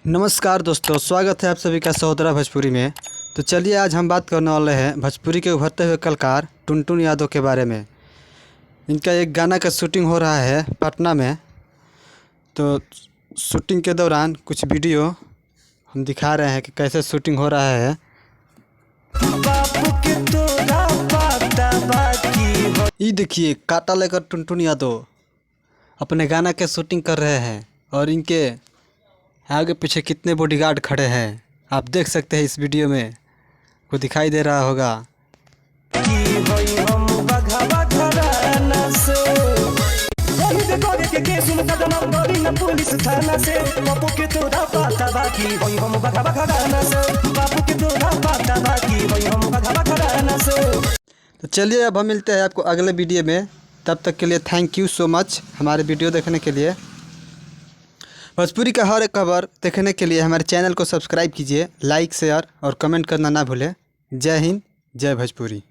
नमस्कार दोस्तों, स्वागत है आप सभी का सहोदरा भोजपुरी में। तो चलिए आज हम बात करने वाले हैं भोजपुरी के उभरते हुए कलाकार टुनटुन यादव के बारे में। इनका एक गाना का शूटिंग हो रहा है पटना में। तो शूटिंग के दौरान कुछ वीडियो हम दिखा रहे हैं कि कैसे शूटिंग हो रहा है। ये देखिए, काटा लेकर टुनटुन यादव अपने गाना के शूटिंग कर रहे हैं और इनके आगे पीछे कितने बॉडीगार्ड खड़े हैं आप देख सकते हैं। इस वीडियो में को दिखाई दे रहा होगा। तो चलिए अब हम मिलते हैं आपको अगले वीडियो में। तब तक के लिए थैंक यू सो मच हमारे वीडियो देखने के लिए। भोजपुरी का हर एक खबर देखने के लिए हमारे चैनल को सब्सक्राइब कीजिए, लाइक शेयर और कमेंट करना ना भूलें। जय हिंद, जय भोजपुरी।